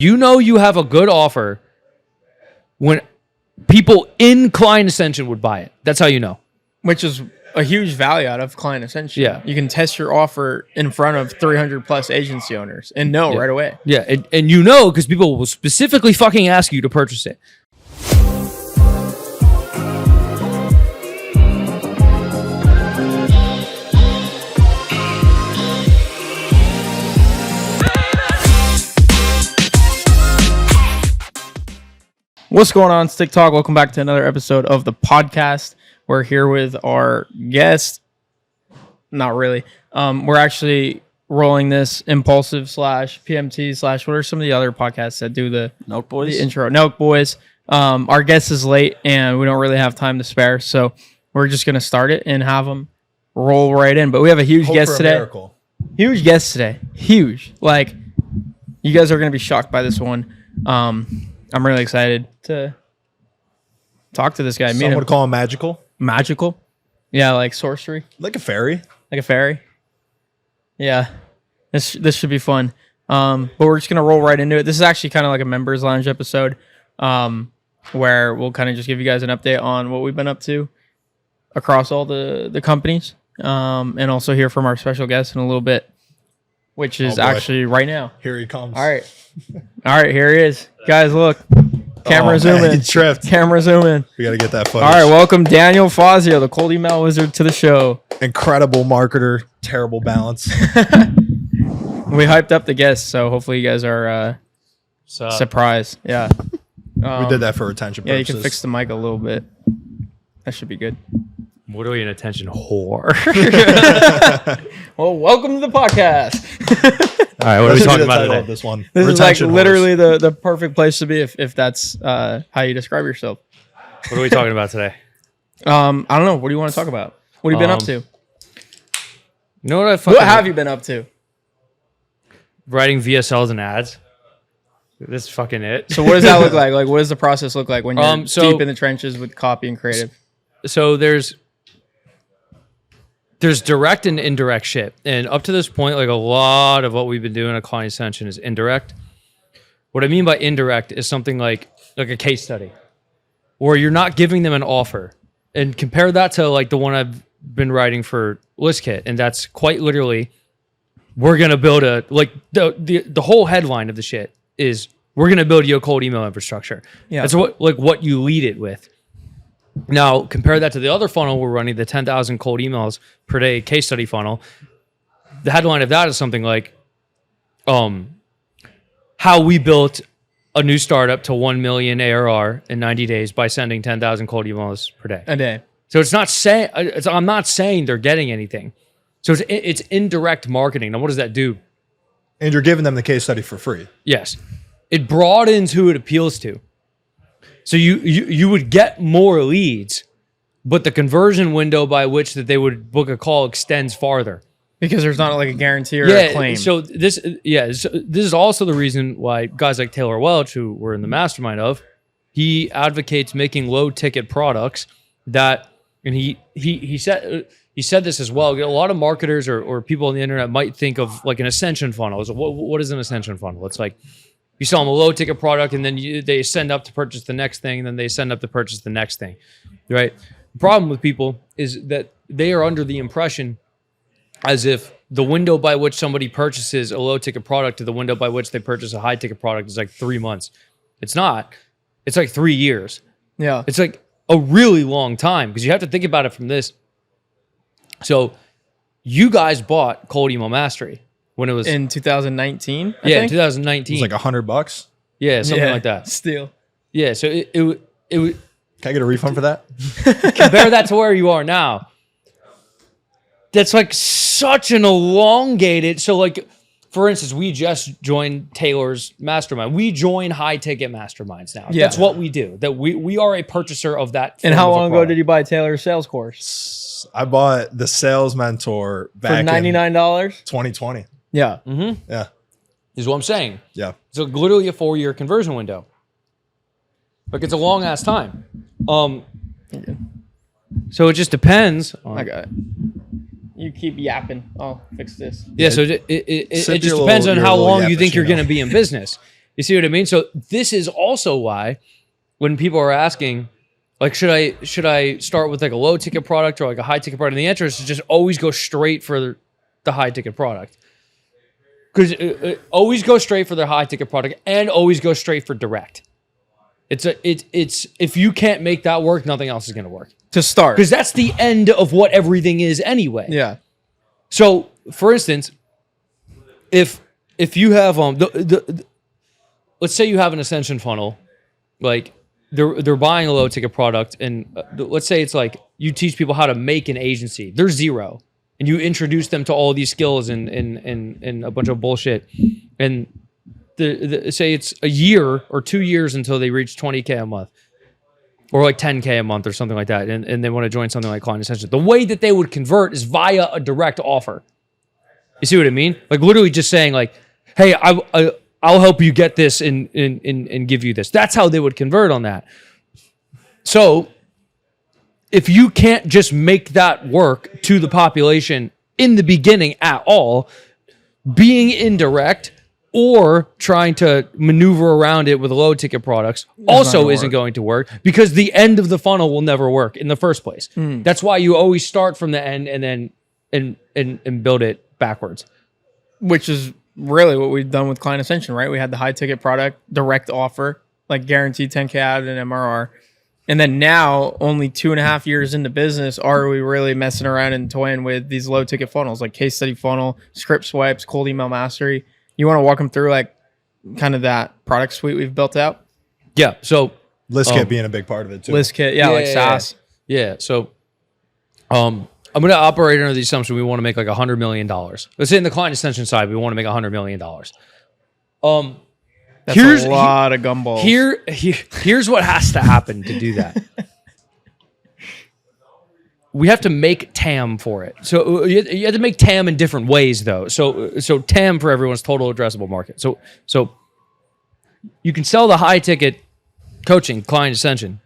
You know you have a good offer when people in Client Ascension would buy it. That's how you know. Which is a huge value out of Client Ascension. Yeah. You can test your offer in front of 300 plus agency owners and know right away. Yeah, and you know because people will specifically fucking ask you to purchase it. What's going on, Stick Talk? Welcome back to another episode of the podcast. We're here with our guest. Not really. We're actually rolling this Impulsive / PMT / what are some of the other podcasts that do the Note Boys? The intro. Note Boys. Our guest is late and we don't really have time to spare, so we're just going to start it and have them roll right in. But we have a huge guest today. Miracle. Huge guest today. Huge. Like, you guys are going to be shocked by this one. I'm really excited to talk to this guy. Some would call him magical. Magical? Yeah, like sorcery. Like a fairy. Like a fairy. Yeah. This should be fun. But we're just going to roll right into it. This is actually kind of like a members lounge episode where we'll kind of just give you guys an update on what we've been up to across all the companies and also hear from our special guest in a little bit, which is actually right now. Here he comes. All right. All right, here he is. Guys, look. Camera zoom in. He tripped. Camera zoom in. We got to get that footage. All right, welcome Daniel Fazio, the cold email wizard, to the show. Incredible marketer, terrible balance. We hyped up the guests, so hopefully you guys are surprised. Yeah. We did that for retention purposes. Yeah, you can fix the mic a little bit. That should be good. What are we an attention whore? Well, welcome to the podcast. All right, what are we talking about today? This one. This is like literally the perfect place to be if that's how you describe yourself. What are we talking about today? I don't know. What do you want to talk about? What have you been up to? You know what What have you been up to? Writing VSLs and ads. This is fucking it. So what does that look like? Like, what does the process look like when you're so- deep in the trenches with copy and creative? So there's direct and indirect shit. And up to this point, like a lot of what we've been doing at Client Ascension is indirect. What I mean by indirect is something like a case study where you're not giving them an offer. And compare that to like the one I've been writing for ListKit. And that's quite literally, we're going to build the whole headline of the shit is we're going to build you a cold email infrastructure. Yeah. That's what you lead it with. Now, compare that to the other funnel we're running, the 10,000 cold emails per day case study funnel. The headline of that is something like how we built a new startup to 1 million ARR in 90 days by sending 10,000 cold emails per day. A day. So it's not saying I'm not saying they're getting anything. So it's indirect marketing. Now, what does that do? And you're giving them the case study for free. Yes. It broadens who it appeals to. So you would get more leads, but the conversion window by which that they would book a call extends farther. Because there's not like a guarantee or a claim. So this is also the reason why guys like Taylor Welch, who we're in the mastermind of, he advocates making low ticket products that, and he said this as well. A lot of marketers or people on the internet might think of like an Ascension funnel. So what is an Ascension funnel? It's like you sell them a low ticket product and then they send up to purchase the next thing and then they send up to purchase the next thing, right? The problem with people is that they are under the impression as if the window by which somebody purchases a low ticket product to the window by which they purchase a high ticket product is like 3 months. It's not. It's like 3 years. Yeah. It's like a really long time because you have to think about it from this. So you guys bought Cold Email Mastery when it was in 2019. I in think? 2019. It's like $100. Yeah, something like that. Still. Yeah, so it Can I get a refund for that? compare that to where you are now. That's like such an elongated. So like, for instance, we just joined Taylor's mastermind. We join high ticket masterminds now. Yeah. That's what we do. That we are a purchaser of that. And how long ago did you buy Taylor's sales course? I bought the Sales Mentor back For $99? in 2020. Yeah. Mm-hmm. Yeah. Is what I'm saying. Yeah. It's like literally a 4-year conversion window. Like it's a long ass time. So it just depends. I got it. You keep yapping. I'll fix this. Yeah, so it just depends on how long you think you're going to be in business. You see what I mean? So this is also why when people are asking, like, should I start with like a low ticket product or like a high ticket product? And the answer is to just always go straight for the high ticket product. Because always go straight for the high ticket product and always go straight for direct. It's if you can't make that work, nothing else is going to work. To start. Because that's the end of what everything is anyway. Yeah. So, for instance, if you have let's say you have an Ascension funnel, like they're buying a low ticket product, and let's say it's like you teach people how to make an agency. They're zero, and you introduce them to all these skills and a bunch of bullshit, and say it's a year or 2 years until they reach 20K a month. Or like 10K a month or something like that, and they want to join something like Client Ascension. The way that they would convert is via a direct offer. You see what I mean? Like literally just saying like, "Hey, I'll help you get this and give you this." That's how they would convert on that. So if you can't just make that work to the population in the beginning at all, being indirect or trying to maneuver around it with low ticket products also isn't going to work, because the end of the funnel will never work in the first place. That's why you always start from the end and then and build it backwards. Which is really what we've done with Client Ascension, right? We had the high ticket product, direct offer, like guaranteed 10K out and MRR. And then now, only 2.5 years into business, are we really messing around and toying with these low ticket funnels, like case study funnel, script swipes, cold email mastery. You want to walk them through like kind of that product suite we've built out? Yeah. So List kit being a big part of it too. List kit, like SaaS. Yeah. So I'm going to operate under the assumption we want to make like $100 million. Let's say in the Client Ascension side, we want to make $100 million. That's a lot of gumballs. Here's what has to happen to do that. We have to make TAM for it. So you have to make TAM in different ways, though. So TAM for everyone's total addressable market. So you can sell the high ticket coaching, Client Ascension,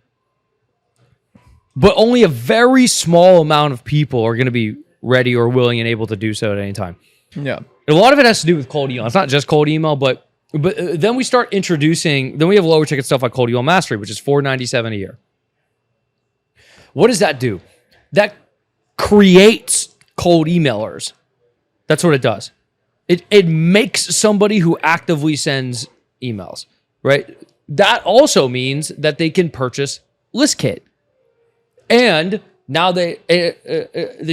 but only a very small amount of people are going to be ready or willing and able to do so at any time. Yeah. And a lot of it has to do with cold email. It's not just cold email, but then we start introducing. Then we have lower ticket stuff like cold email mastery, which is $497 a year. What does that do? That creates cold emailers. That's what it does. It makes somebody who actively sends emails, right? That also means that they can purchase List Kit. And now they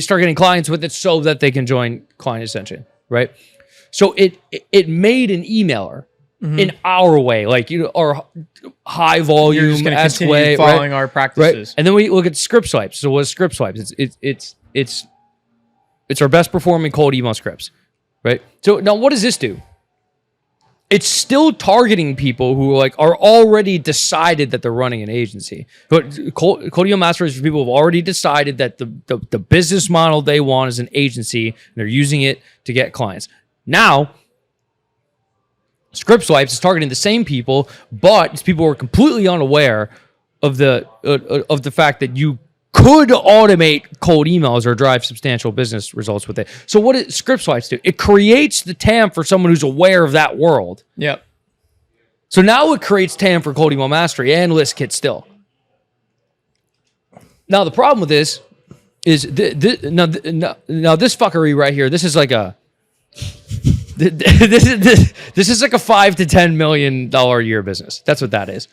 start getting clients with it so that they can join Client Ascension, right? So it made an emailer in our way, like our high volume, You're just going to continue following our practices, right? And then we look at script swipes. So what's script swipes? It's our best performing cold email scripts, right? So now what does this do? It's still targeting people who are already decided that they're running an agency. But cold email mastery is for people who have already decided that the business model they want is an agency and they're using it to get clients. Now, script swipes is targeting the same people, but it's people who are completely unaware of the fact that you could automate cold emails or drive substantial business results with it. So what does script swipes do? It creates the TAM for someone who's aware of that world. Yep. So now it creates TAM for cold email mastery and List Kit still. Now the problem with this is now this fuckery right here. This is like a this is like a $5 to $10 million a year business. That's what that is.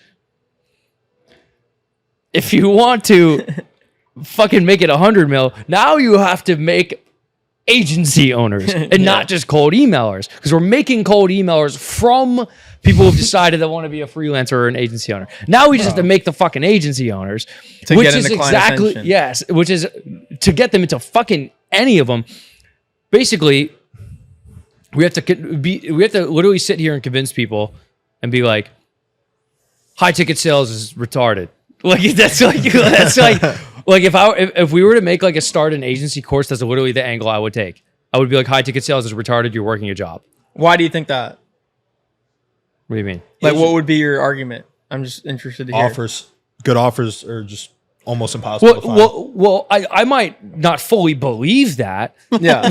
If you want to fucking make it 100 mil, now you have to make agency owners and not just cold emailers, because we're making cold emailers from people who've decided they want to be a freelancer or an agency owner. Now we just have to make the fucking agency owners, which is exactly which is to get them into fucking any of them. Basically, we have to literally sit here and convince people and be like, high ticket sales is retarded. Like that's like if we were to make like a start an agency course, that's literally the angle I would take. I would be like, high ticket sales is retarded. You're working a job. Why do you think that? What do you mean? Like, what would be your argument? I'm just interested to hear. Good offers, or just almost impossible to find. Well, I might not fully believe that, Yeah.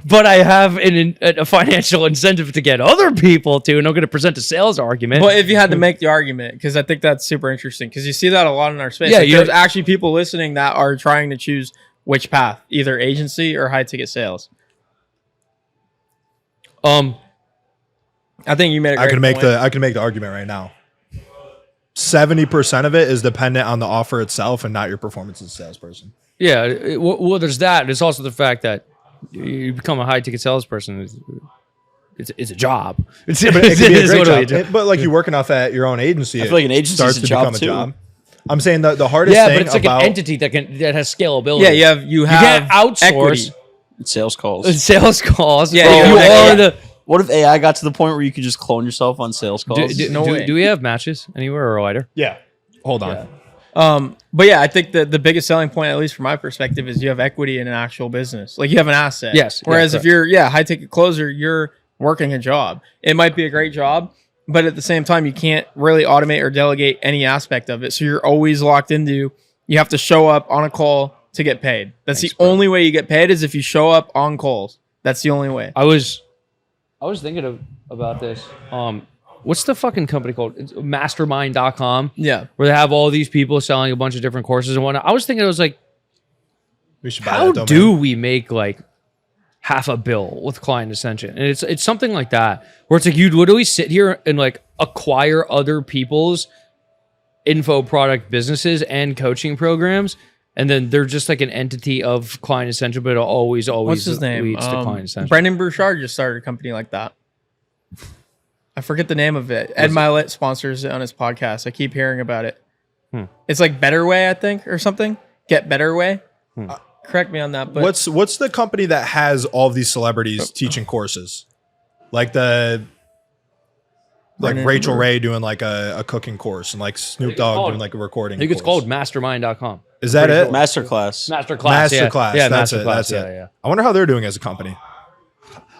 but I have a financial incentive to get other people to, and I'm going to present a sales argument. But if you had to make the argument, because I think that's super interesting, because you see that a lot in our space. Yeah, Like, there's actually people listening that are trying to choose which path, either agency or high ticket sales. I think you made a great point. I can make the argument right now. 70% of it is dependent on the offer itself and not your performance as a salesperson. Yeah, well, there's that. There's also the fact that you become a high ticket salesperson. It's a job. But it can be a great job. But like you working off at your own agency, I feel like an agency starts is to a job become too. a job. I'm saying the hardest Yeah, thing but it's like about an entity that has scalability. Yeah, you can't have outsource equity. Sales calls. sales calls. Yeah, bro. you You have are the. What if AI got to the point where you could just clone yourself on sales calls? No way. Do we have matches anywhere or lighter? yeah. Hold on. But yeah, I think the biggest selling point, at least from my perspective, is you have equity in an actual business. Like you have an asset. Yes. Yeah, Whereas if correct. you're high ticket closer, you're working a job. It might be a great job, but at the same time, you can't really automate or delegate any aspect of it. So you're always locked into. You have to show up on a call to get paid. That's the only way you get paid is if you show up on calls. That's the only way. I was thinking about this. What's the fucking company called? It's mastermind.com. Yeah. Where they have all these people selling a bunch of different courses and whatnot. I was thinking, it was like, We should buy how that do domain. we make like half a bill with client Ascension? And it's something like that, where it's like you literally sit here and like acquire other people's info product businesses and coaching programs. And then they're just like an entity of client Ascension, but it always What's his name? leads to client Ascension. Brendan Burchard just started a company like that. I forget the name of it. Ed Milet sponsors it on his podcast. I keep hearing about it. It's like Better Way, I think, or something. Get Better Way. Correct me on that. But What's the company that has all of these celebrities teaching courses? Like Rachel Ray doing like a cooking course and like Snoop Dogg doing like a recording I think it's course. called mastermind.com. Is that it? Masterclass. Masterclass. Masterclass. Yeah, That's Masterclass. it. That's yeah, it. yeah. I wonder how they're doing as a company.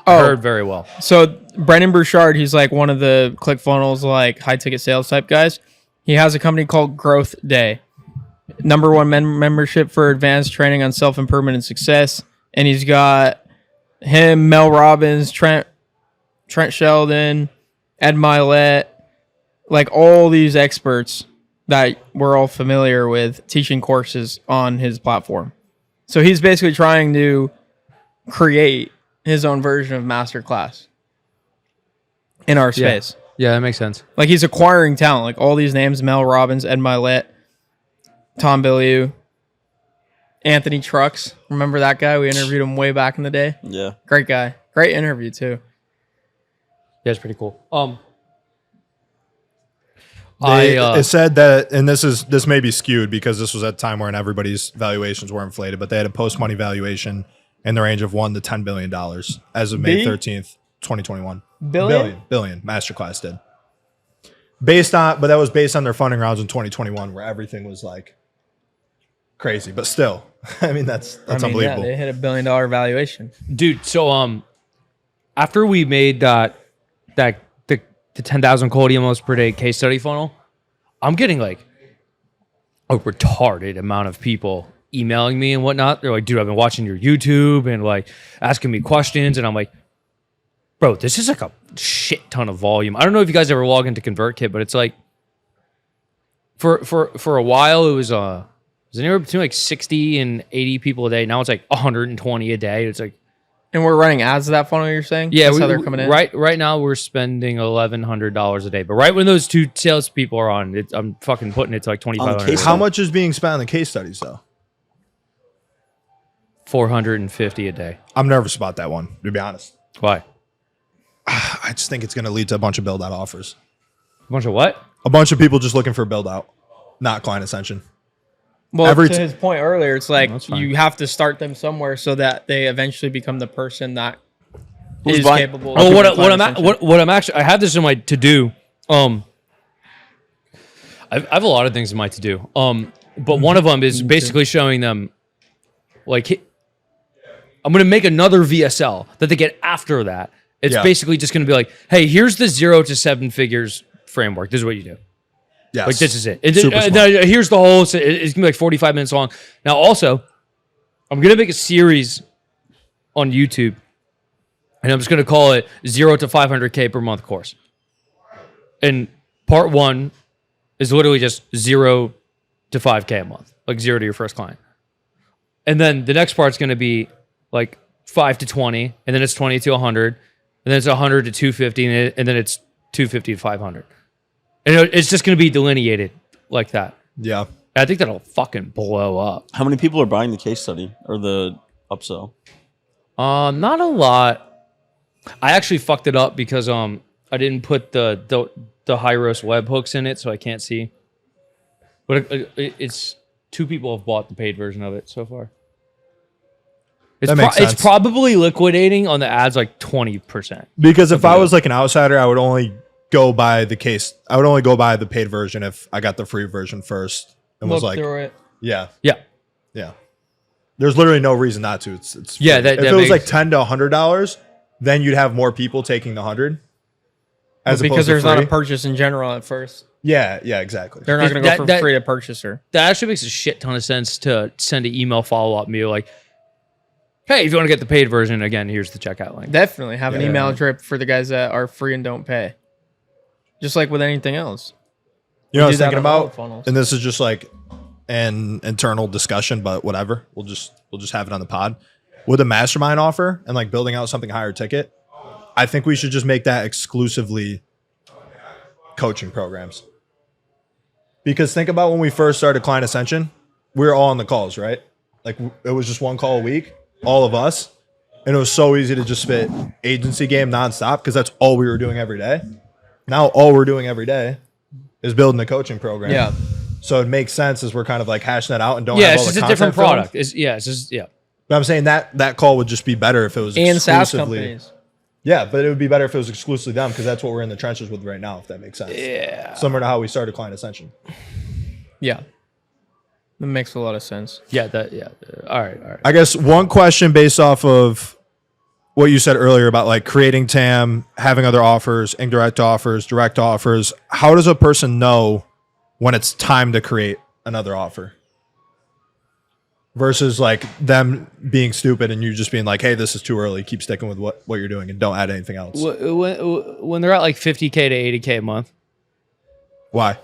Heard very well. So Brendan Burchard, he's like one of the ClickFunnels, like high ticket sales type guys. He has a company called Growth Day, #1 membership for advanced training on self improvement and success. And he's got him, Mel Robbins, Trent Sheldon, Ed Milet, like all these experts that we're all familiar with teaching courses on his platform. So he's basically trying to create his own version of masterclass in our space. Yeah, that makes sense. Like he's acquiring talent, like all these names: Mel Robbins, Ed Milet, Tom Bilyeu, Anthony Trucks. Remember that guy? We interviewed him way back in the day. Yeah. Great guy. Great interview too. Yeah, it's pretty cool. It said that, and this may be skewed because this was at a time when everybody's valuations were inflated, but they had a post-money valuation in the range of $1 to $10 billion as of May 13th, 2021. Billion. Masterclass did. But that was based on their funding rounds in 2021, where everything was like crazy. But still, I mean, that's unbelievable. Yeah, they hit $1 billion valuation. Dude, so after we made the 10,000 cold emails per day case study funnel, I'm getting like a retarded amount of people emailing me and whatnot. They're like, dude, I've been watching your YouTube and like asking me questions. And I'm like, bro, this is like a shit ton of volume. I don't know if you guys ever log into ConvertKit, but it's like for a while it was anywhere between like 60 and 80 people a day. Now it's like 120 a day. It's like, And we're running ads to that funnel, you're saying? yeah, That's how they're coming in? Right now we're spending $1,100 a day. But right when those two salespeople are on, I'm fucking putting it to like $2,500. How much is being spent on the case studies, though? $450 a day. I'm nervous about that one, to be honest. Why? I just think it's going to lead to a bunch of build-out offers. A bunch of what? A bunch of people just looking for build-out, not client ascension. Well, Every to his point earlier, it's like that's fine. you have to start them somewhere so that they eventually become the person that Who's is buying- capable. Well, of what doing I'm client ascension. what I'm actually, I have this in my to do. I have a lot of things in my to do. But one of them is basically showing them, like, I'm going to make another VSL that they get after that. It's Yeah. basically just going to be like, hey, here's the 0 to 7 figures framework. This is what you do. Yes. Like this is it. Super smart. Now, here's the whole. It's gonna be like 45 minutes long. Now, also, I'm gonna make a series on YouTube, and I'm just gonna call it 0 to 500K per month course. And part 1 is literally just 0 to 5K a month, like 0 to your first client. And then the next part's gonna be like 5 to 20, and then it's 20 to 100, and then it's 100 to 250, and then it's 250 to 500. And it's just going to be delineated like that. Yeah. I think that'll fucking blow up. How many people are buying the case study or the upsell? Not a lot. I actually fucked it up because I didn't put the Hyros webhooks in it, so I can't see. But it's 2 people have bought the paid version of it so far. That makes sense. It's probably liquidating on the ads like 20%. Because if I was like an outsider, I would only go by the case. I would only go by the paid version if I got the free version first and was like, through it. yeah, Yeah. yeah. There's literally no reason not to. It's Yeah, free. If it was like $10 to $100, then you'd have more people taking the 100. As Because opposed to there's not a free. purchase in general at first. Yeah, exactly. They're not going to go for That- free to purchaser. That actually makes a shit ton of sense to send an email follow-up me like, hey, if you want to get the paid version, again, here's the checkout link. Definitely have an Yeah. email drip for the guys that are free and don't pay. Just like with anything else. You know what I was do that thinking on all about? funnels. And this is just like an internal discussion, but whatever. We'll just have it on the pod. With a mastermind offer and like building out something higher ticket, I think we should just make that exclusively coaching programs. Because think about when we first started Client Ascension, we were all on the calls, right? Like it was just 1 call a week, all of us. And it was so easy to just spit agency game nonstop because that's all we were doing every day. Now all we're doing every day is building a coaching program. Yeah. So it makes sense as we're kind of like hashing that out and don't Yeah, have it's all just the a different content filmed. product. It's just, yeah. But I'm saying that call would just be better if it was And SaaS exclusively. companies. Yeah, but it would be better if it was exclusively them because that's what we're in the trenches with right now, if that makes sense. Yeah. Similar to how we started Client Ascension. Yeah. That makes a lot of sense. Yeah, all right. I guess one question based off of what you said earlier about like creating TAM, having other offers, indirect offers, direct offers. How does a person know when it's time to create another offer? Versus like them being stupid and you just being like, hey, this is too early. Keep sticking with what you're doing and don't add anything else. When they're at like 50K to 80K a month, Why?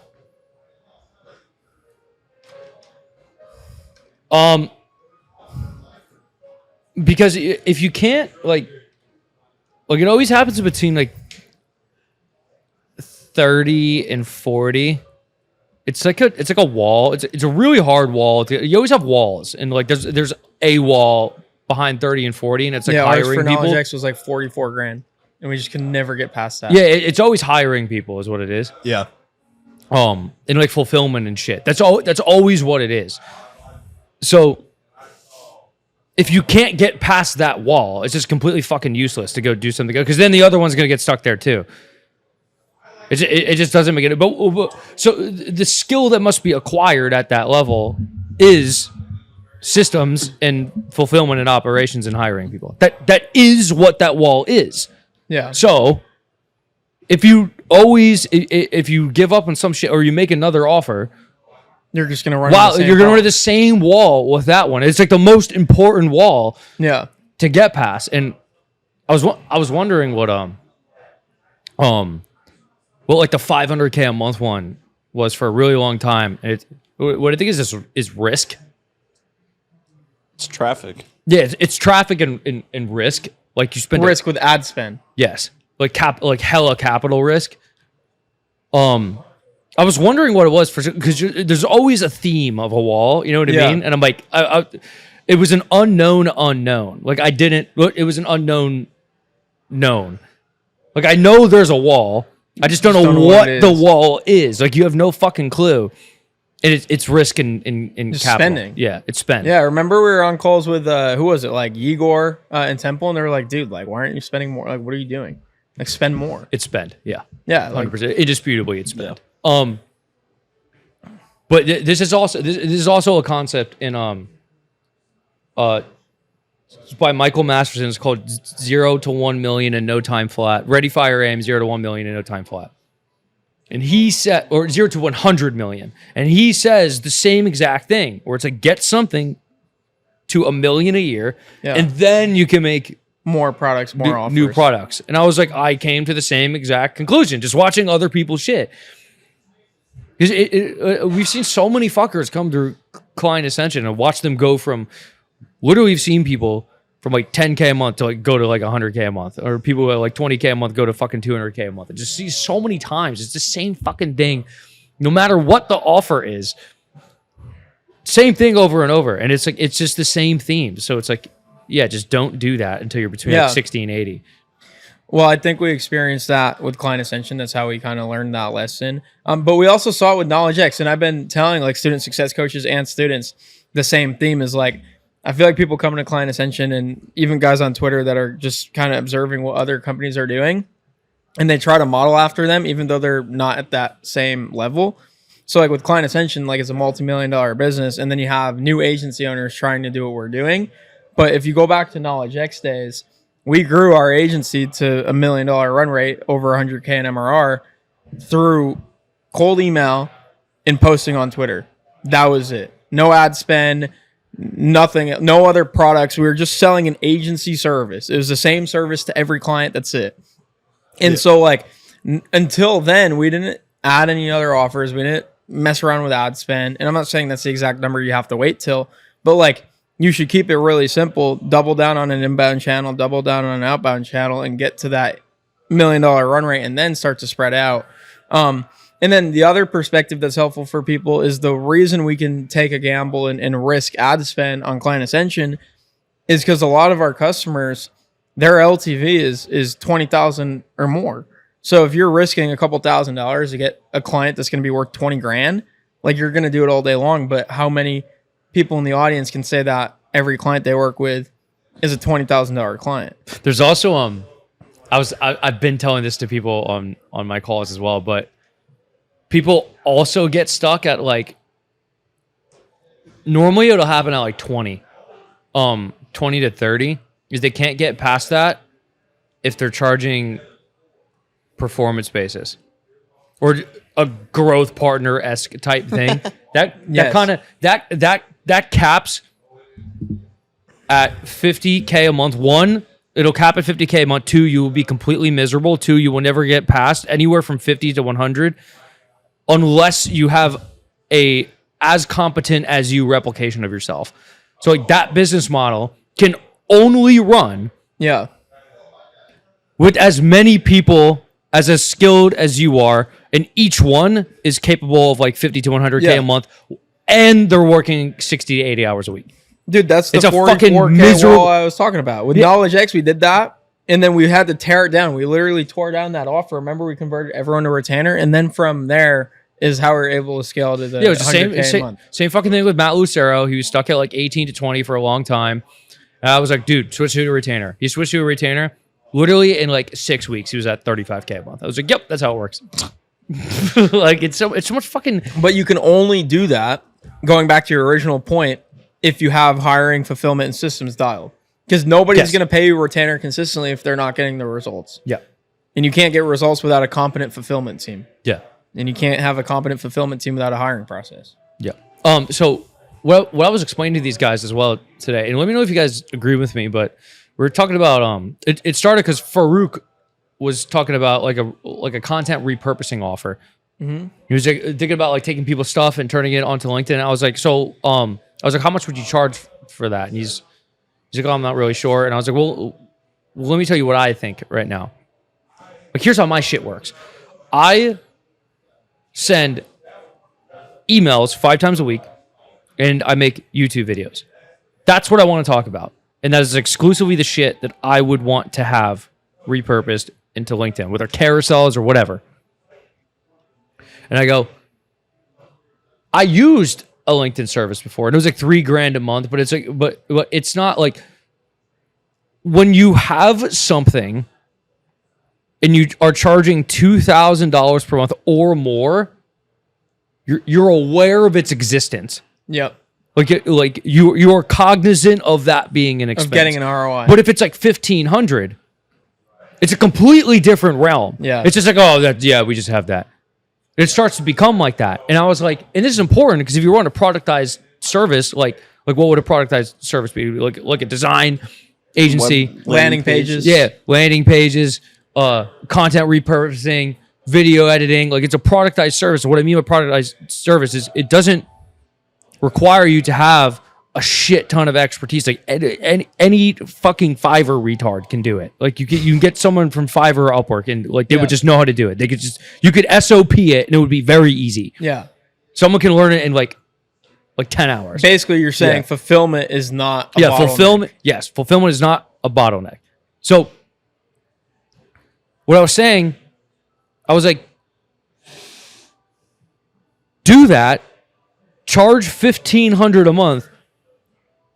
because if you can't like it always happens between like 30 and 40. It's like a wall. It's a really hard wall. You always have walls, and like there's a wall behind 30 and 40, and it's like Ours hiring for people. Knowledge X was like 44 grand. And we just can never get past that. Yeah, it's always hiring people is what it is. Yeah. And like fulfillment and shit. That's always what it is. So if you can't get past that wall, it's just completely fucking useless to go do something, because then the other one's gonna get stuck there too. It just doesn't make it. But so the skill that must be acquired at that level is systems and fulfillment and operations and hiring people. That is what that wall is. Yeah. So if you give up on some shit or you make another offer, You're just going to run you're going to run to the same wall with that one. It's like the most important wall Yeah. to get past. And I was wondering what like the 500K a month one was for a really long time. And what I think is risk. It's traffic. Yeah, it's traffic and risk. Like you spend Risk with ad spend. Yes, like hella capital risk. I was wondering what it was because there's always a theme of a wall. You know what I Yeah. mean? And I'm like, it was an unknown. Like it was an unknown known. Like I know there's a wall. I just don't know what it the is. wall is. Like you have no fucking clue. And it's risk in Just capital. spending. Yeah, it's spend. Yeah, remember we were on calls with who was it? Like Igor and Temple, and they were like, "Dude, like, why aren't you spending more? Like, what are you doing? Like, spend more." It's spend. Yeah. Yeah, like 100%. Indisputably, it's spent. But this is also a concept in it's by Michael Masterson. It's called 0 to 1 million in no time flat. Ready, fire, aim. 0 to 1 million in no time flat. And he said, or 0 to 100 million. And he says the same exact thing, where it's like, get something to $1 million a year, and then you can make more products, more offers. New products. And I was like, I came to the same exact conclusion, just watching other people's shit. Because we've seen so many fuckers come through Client Ascension and watch them go from, literally we've seen people from like 10K a month to like go to like 100K a month, or people at like 20K a month go to fucking 200K a month. I just see so many times. It's the same fucking thing, no matter what the offer is. Same thing over and over. And it's like, it's just the same theme. So it's like, yeah, just don't do that until you're between like 60 and 80. Well, I think we experienced that with Client Ascension. That's how we kind of learned that lesson. But we also saw it with Knowledge X. And I've been telling like student success coaches and students the same theme is like, I feel like people coming to Client Ascension and even guys on Twitter that are just kind of observing what other companies are doing, and they try to model after them, even though they're not at that same level. So like with Client Ascension, like it's a multi-million-dollar business, and then you have new agency owners trying to do what we're doing. But if you go back to Knowledge X days, we grew our agency to $1 million run rate, over 100K in MRR, through cold email and posting on Twitter. That was it. No ad spend. Nothing, no other products. We were just selling an agency service. It was the same service to every client. That's it. And so like until then, we didn't add any other offers. We didn't mess around with ad spend. And I'm not saying that's the exact number you have to wait till, but like you should keep it really simple. Double down on an inbound channel, double down on an outbound channel, and get to that $1 million run rate, and then start to spread out. And then the other perspective that's helpful for people is the reason we can take a gamble and risk ad spend on Client Ascension is because a lot of our customers, their LTV is 20,000 or more. So if you're risking a couple $1,000s to get a client that's going to be worth 20 grand, like you're going to do it all day long. But how many people in the audience can say that every client they work with is a $20,000 client? There's also I've been telling this to people on my calls as well, but people also get stuck at like, normally it'll happen at like 20 to 30, is they can't get past that if they're charging performance basis or a growth partner-esque type thing. that caps at 50K a month. One, it'll cap at 50K a month. Two, you will be completely miserable. Two, you will never get past anywhere from 50 to 100 unless you have a as competent as you replication of yourself. So like that business model can only run with as many people as skilled as you are, and each one is capable of like 50 to 100K a month, and they're working 60 to 80 hours a week. Dude, that's the it's a fucking 44K miserable wall I was talking about. With Knowledge X, we did that, and then we had to tear it down. We literally tore down that offer. Remember, we converted everyone to retainer, and then from there is how we were able to scale to the it was the 100K a month. Same fucking thing with Matt Lucero. He was stuck at like 18 to 20 for a long time. And I was like, dude, switch to a retainer. He switched to a retainer. Literally in like 6 weeks, he was at 35K a month. I was like, yep, that's how it works. Like it's so much fucking. But you can only do that, going back to your original point, if you have hiring, fulfillment, and systems dialed. Because nobody's going to pay you a retainer consistently if they're not getting the results. Yeah. And you can't get results without a competent fulfillment team. Yeah. And you can't have a competent fulfillment team without a hiring process. Yeah. So what I was explaining to these guys as well today, and let me know if you guys agree with me, but we were talking about it started because Farouk was talking about like a content repurposing offer. Mm-hmm. He was like, thinking about like taking people's stuff and turning it onto LinkedIn. And I was like, how much would you charge for that? And he's like, oh, I'm not really sure. And I was like, well, let me tell you what I think right now. Like, here's how my shit works. I send emails 5 times a week, and I make YouTube videos. That's what I want to talk about. And that is exclusively the shit that I would want to have repurposed into LinkedIn, with our carousels or whatever. And I go, I used a LinkedIn service before, and it was like $3,000 a month, but it's like, but it's not like when you have something and you are charging $2,000 per month or more, you're aware of its existence. Yep. Like you are cognizant of that being an expense. Of getting an ROI. But if it's like $1,500, it's a completely different realm. Yeah. It's just like, oh, we just have that. It starts to become like that. And I was like, and this is important because if you run a productized service, like what would a productized service be? Like a design agency, landing pages. Yeah, landing pages, content repurposing, video editing. Like it's a productized service. So what I mean by productized service is it doesn't require you to have a shit ton of expertise. Like any fucking Fiverr retard can do it. Like you can get someone from Fiverr or Upwork and like they would just know how to do it. They could just, you could SOP it and it would be very easy. Yeah. Someone can learn it in like 10 hours. Basically, you're saying fulfillment is not a bottleneck. Fulfillment is not a bottleneck. So what I was saying, I was like, do that, charge $1,500 a month.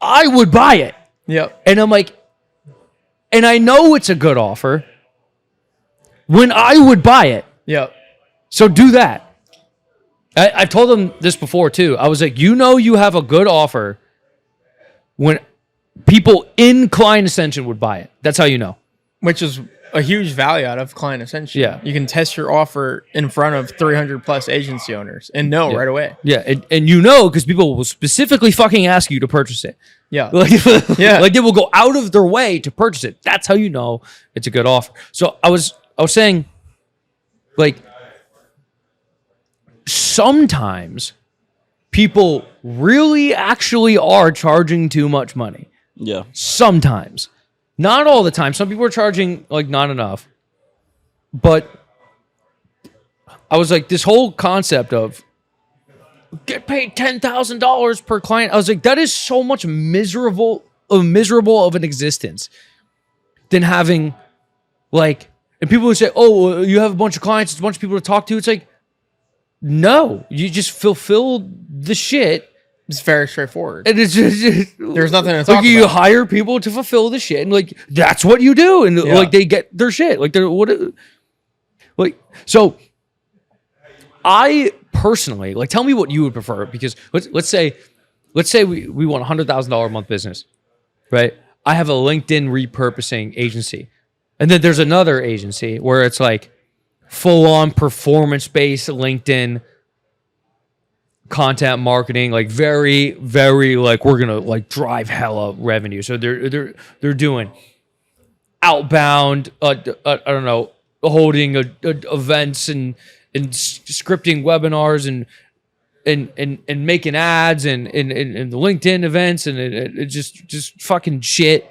I would buy it. Yep. And I'm like, and I know it's a good offer when I would buy it. Yep. So do that. I've told them this before too. I was like, you have a good offer when people in Client Ascension would buy it. That's how you know. Which is a huge value out of Client Ascension. Yeah. You can test your offer in front of 300 plus agency owners and know right away. Yeah. And you know, because people will specifically fucking ask you to purchase it. Yeah. Yeah. Like they will go out of their way to purchase it. That's how you know it's a good offer. So I was saying, like, sometimes people really actually are charging too much money. Yeah. Sometimes. Not all the time. Some people are charging like not enough. But I was like, this whole concept of get paid $10,000 per client. I was like, that is so much miserable of an existence than having like, and people would say, oh, you have a bunch of clients, it's a bunch of people to talk to. It's like, no, you just fulfill the shit. It's very straightforward. And it's just, there's nothing to talk like about. you hire people to fulfill the shit, and like that's what you do, and like they get their shit. Like they're like so. I personally like tell me what you would prefer because let's say we want $100,000 a month business, right? I have a LinkedIn repurposing agency, and then there's another agency where it's like full on performance based LinkedIn content marketing, like very, very like we're gonna like drive hella revenue. So they're doing outbound, I don't know, holding events and scripting webinars and making ads and the LinkedIn events and it just fucking shit,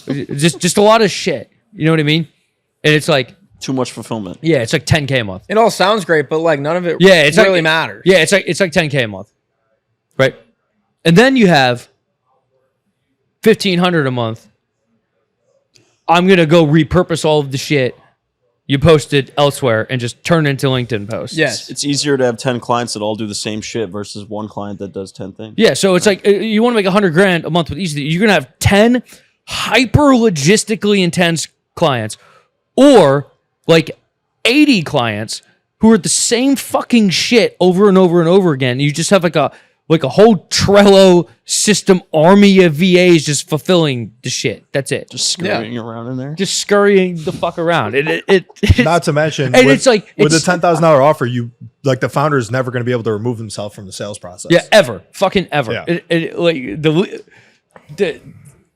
just a lot of shit. You know what I mean? And it's like too much fulfillment. Yeah, it's like $10K a month. It all sounds great, but like none of it it's really like, matters. Yeah, it's like $10K a month. Right? And then you have $1,500 a month. I'm gonna go repurpose all of the shit you posted elsewhere and just turn it into LinkedIn posts. Yes. It's easier to have 10 clients that all do the same shit versus one client that does 10 things. Yeah, so it's like you want to make $100,000 a month with each of these. You're gonna have 10 hyper logistically intense clients, or like 80 clients who are the same fucking shit over and over and over again. You just have like a whole Trello system army of VAs just fulfilling the shit. That's it. Just scurrying around in there. Just scurrying the fuck around. Not to mention, and with, it's like with the $10,000 offer, you like the founder is never going to be able to remove himself from the sales process. Yeah, ever, fucking ever. Yeah. Like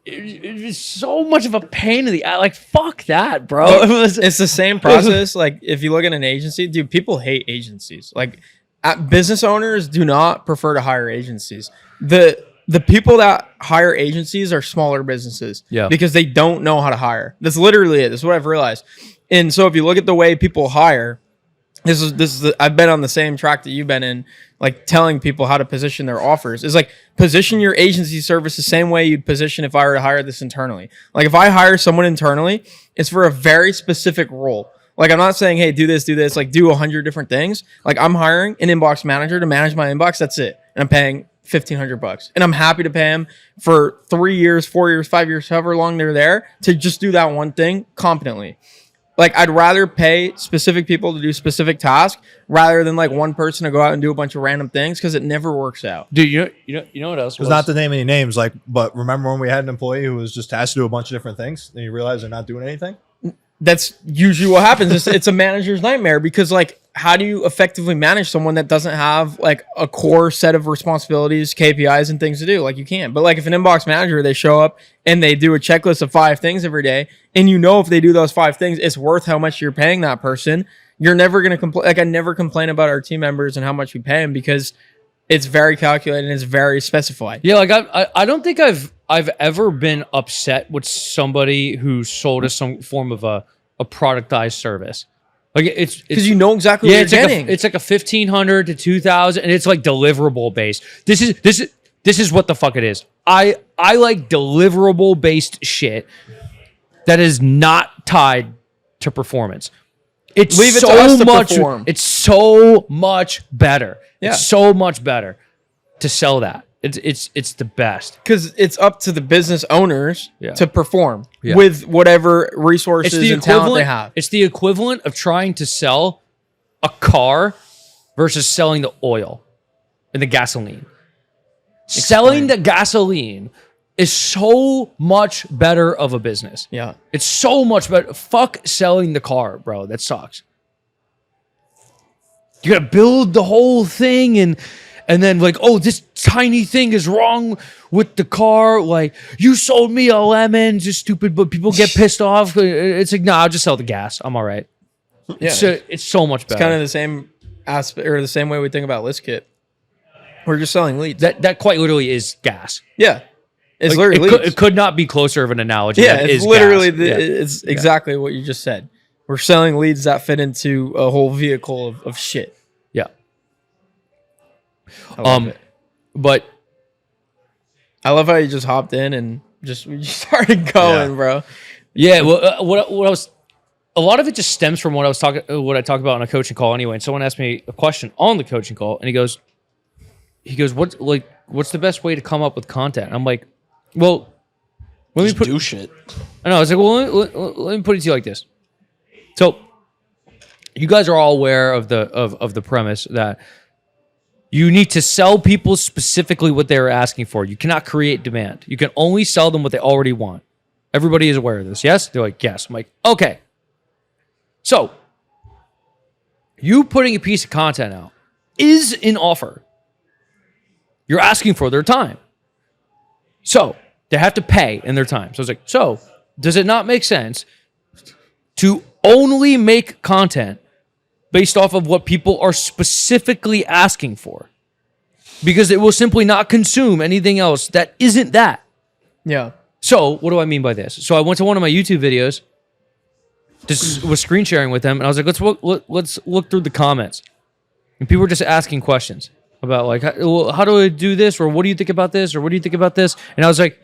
it's so much of a pain in the ass. Like fuck that, bro. It's the same process. Like if you look at an agency, dude, people hate agencies. Like business owners do not prefer to hire agencies. The people that hire agencies are smaller businesses. Yeah. Because they don't know how to hire. That's literally it. That's what I've realized. And so if you look at the way people hire, I've been on the same track that you've been in, like telling people how to position their offers. Is like position your agency service the same way you'd position if I were to hire this internally. Like if I hire someone internally, it's for a very specific role. Like I'm not saying, hey, do this, like do 100 different things. Like I'm hiring an inbox manager to manage my inbox. That's it. And I'm paying $1,500. And I'm happy to pay him for 3 years, 4 years, 5 years, however long they're there to just do that one thing competently. Like I'd rather pay specific people to do specific tasks rather than like one person to go out and do a bunch of random things because it never works out. Dude, you know what else? It's not to name any names, like, but remember when we had an employee who was just asked to do a bunch of different things, and you realize they're not doing anything? That's usually what happens. It's a manager's nightmare because like how do you effectively manage someone that doesn't have like a core set of responsibilities, KPIs, and things to do? Like you can't. But like if an inbox manager, they show up and they do a checklist of 5 things every day, and if they do those 5 things, it's worth how much you're paying that person. You're never gonna complain. Like I never complain about our team members and how much we pay them because it's very calculated and it's very specified. Yeah, like I don't think I've ever been upset with somebody who sold us some form of a productized service. Like it's because you know exactly what you're getting. It's like a 1,500 to 2,000, and it's like deliverable based. This is what the fuck it is. I like deliverable based shit that is not tied to performance. It's Leave it so to us to much. perform. It's so much better. Yeah. It's so much better to sell that. It's the best because it's up to the business owners to perform with whatever resources and talent they have. It's the equivalent of trying to sell a car versus selling the oil and the gasoline. Selling the gasoline is so much better of a business. Yeah. It's so much better. Fuck selling the car, bro. That sucks. You gotta build the whole thing and then like, oh, this tiny thing is wrong with the car. Like, you sold me a lemon, just stupid, but people get pissed off. It's like, nah, I'll just sell the gas. I'm all right. Yeah. So it's so much better. It's kind of the same aspect or the same way we think about list kit. We're just selling leads. That quite literally is gas. Yeah. It's Like, literally leads. it could not be closer of an analogy. Yeah, than it's is literally gas. it's exactly what you just said. We're selling leads that fit into a whole vehicle of shit. Yeah. I love it. But I love how you just hopped in and we just started going, bro. yeah, well, what I was, a lot of it just stems from what I talk about on a coaching call anyway. And someone asked me a question on the coaching call, and he goes, what's the best way to come up with content? And I'm like, well, let me do shit. I know. I was like, well, let me put it to you like this. So, you guys are all aware of the premise that you need to sell people specifically what they're asking for. You cannot create demand. You can only sell them what they already want. Everybody is aware of this. Yes? They're like, yes. I'm like, okay. So, you putting a piece of content out is an offer. You're asking for their time. So, they have to pay in their time. So, it's like, so, does it not make sense to only make content based off of what people are specifically asking for? Because it will simply not consume anything else that isn't that. Yeah. So, what do I mean by this? So, I went to one of my YouTube videos, just was screen sharing with them, and I was like, let's look through the comments. And people were just asking questions about like, how do I do this? Or what do you think about this? Or what do you think about this? And I was like,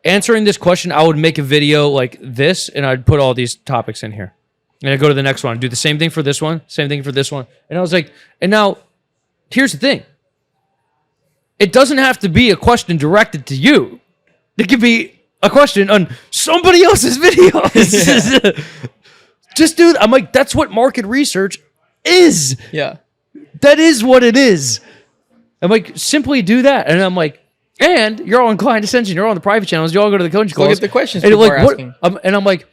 answering this question, I would make a video like this, and I'd put all these topics in here. And I go to the next one, do the same thing for this one, same thing for this one. And I was like, and now, here's the thing. It doesn't have to be a question directed to you. It could be a question on somebody else's videos. Just do that. I'm like, that's what market research is. Yeah. That is what it is. I'm like, simply do that. And I'm like, and you're all in client Ascension, you're all on the private channels, you all go to the coaching calls. Look at the questions and people like, are asking. and I'm like,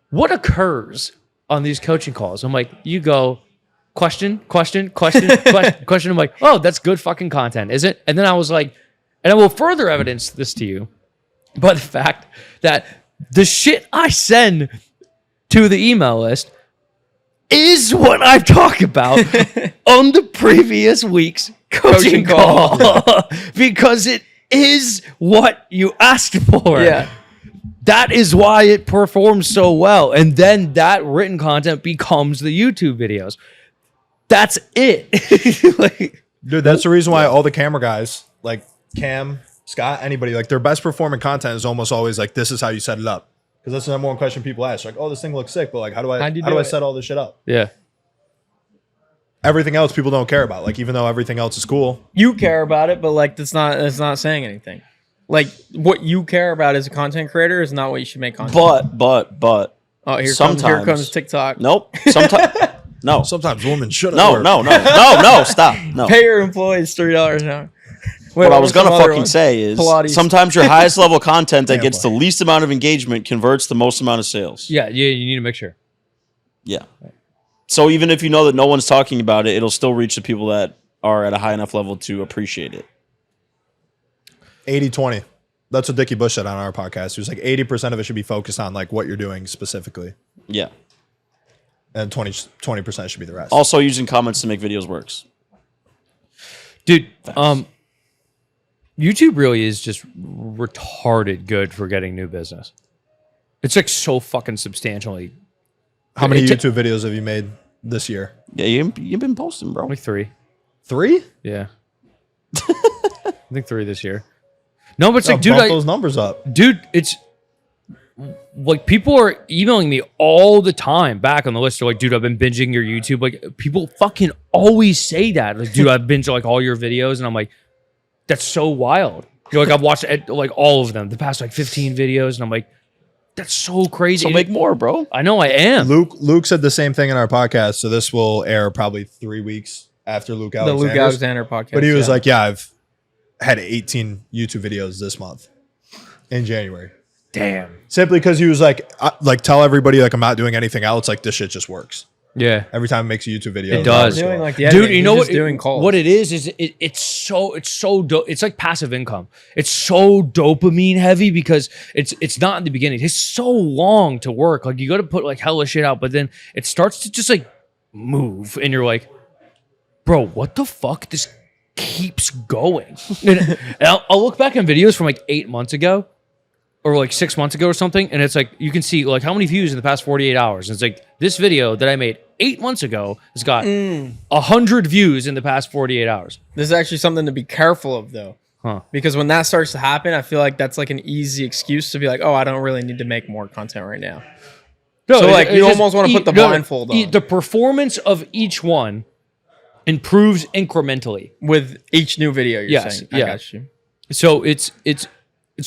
what occurs on these coaching calls? I'm like, you go, question. I'm like, oh, that's good fucking content, is it? And then I was like, and I will further evidence this to you by the fact that the shit I send to the email list is what I've talked about on the previous week's coaching call. Because it is what you asked for. Yeah. That is why it performs so well. And then that written content becomes the YouTube videos. That's it. Like, dude, that's the reason why all the camera guys, like Cam, Scott, anybody, like their best performing content is almost always like, this is how you set it up. Because that's the number one question people ask. Like, oh, this thing looks sick, but like, how do I set all this shit up? yeah. Everything else people don't care about. Like, even though everything else is cool. You care about it, but like that's not saying anything. Like what you care about as a content creator is not what you should make content. But oh, here sometimes comes TikTok. Nope. Sometimes no. Sometimes women shouldn't. No. Stop. No. Pay your employees $3 an hour. What I was gonna fucking say is sometimes your highest level content that gets the least amount of engagement converts the most amount of sales. Yeah, you need a mixture. Yeah. So even if you know that no one's talking about it, it'll still reach the people that are at a high enough level to appreciate it. 80-20. That's what Dickie Bush said on our podcast. He was like 80% of it should be focused on like what you're doing specifically. Yeah. And 20% should be the rest. Also using comments to make videos works. Dude, YouTube really is just retarded good for getting new business. It's like so fucking substantially. How many YouTube videos have you made this year? Yeah, you've been posting, bro. Like 3. 3? Yeah. I think 3 this year. No, but it's like, dude, bump those numbers up. Dude, it's like people are emailing me all the time back on the list. They're like, dude, I've been binging your YouTube. Like, people fucking always say that. Like, dude, I've binged like all your videos, and I'm like, that's so wild. You're like, I've watched like all of them, the past like 15 videos, and I'm like, that's so crazy. So make more, bro. I know I am. Luke said the same thing in our podcast, so this will air probably 3 weeks after Luke Alexander's. The Luke Alexander podcast. But he was like, yeah, I've had 18 YouTube videos this month in January. Damn. Simply because he was like tell everybody like I'm not doing anything else. Like this shit just works. Yeah. Every time it makes a YouTube video, it does. Doing like dude, you know what? Doing calls. What it is it's so it's like passive income. It's so dopamine heavy because it's not in the beginning. It takes so long to work. Like you got to put like hella shit out, but then it starts to just like move, and you're like, bro, what the fuck? This keeps going. And I'll look back on videos from like 8 months ago or like 6 months ago or something, and it's like you can see like how many views in the past 48 hours. And it's like this video that I made 8 months ago has got 100 views in the past 48 hours. This is actually something to be careful of, though. Huh. Because when that starts to happen, I feel like that's like an easy excuse to be like, oh, I don't really need to make more content right now. No, so like you almost want to put the blindfold on. The performance of each one improves incrementally with each new video. You're saying, I got you. So it's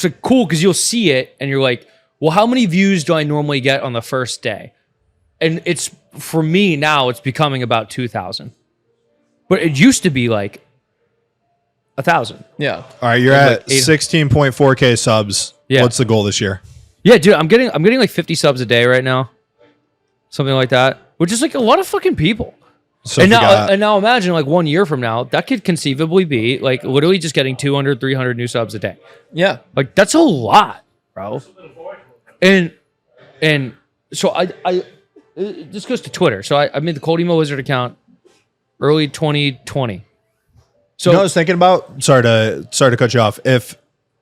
like cool because you'll see it and you're like, well, how many views do I normally get on the first day? And it's for me now, it's becoming about 2,000, but it used to be like 1,000. Yeah. All right, you're at 16.4K subs. Yeah. What's the goal this year? Yeah, dude, I'm getting like 50 subs a day right now, something like that, which is like a lot of fucking people. So and now imagine like 1 year from now, that could conceivably be like literally just getting 200, 300 new subs a day. Yeah. Like that's a lot, bro. And so I this goes to Twitter. So I made the Cold Emo Wizard account early 2020. So you know what I was thinking about? Sorry to cut you off. If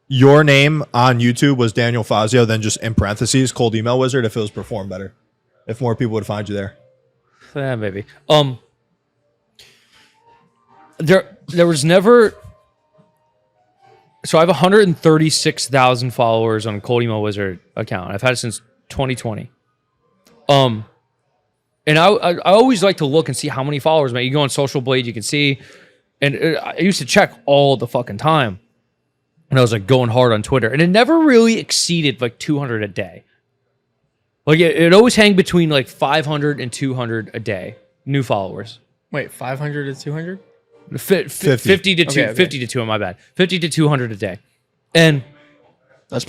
your name on YouTube was Daniel Fazio, then just in parentheses, Cold Email Wizard, if it was performed better. If more people would find you there. Yeah, maybe. There was never. So I have 136,000 followers on Cold Email Wizard account. I've had it since 2020. And I always like to look and see how many followers. Man, you go on Social Blade, you can see. And I used to check all the fucking time. And I was like going hard on Twitter, and it never really exceeded like 200 a day. Like it always hang between like 500 and 200 a day, new followers. Wait, 500 to 200? 50 to 2, okay. 50 to 2, my bad. 50 to 200 a day. And that's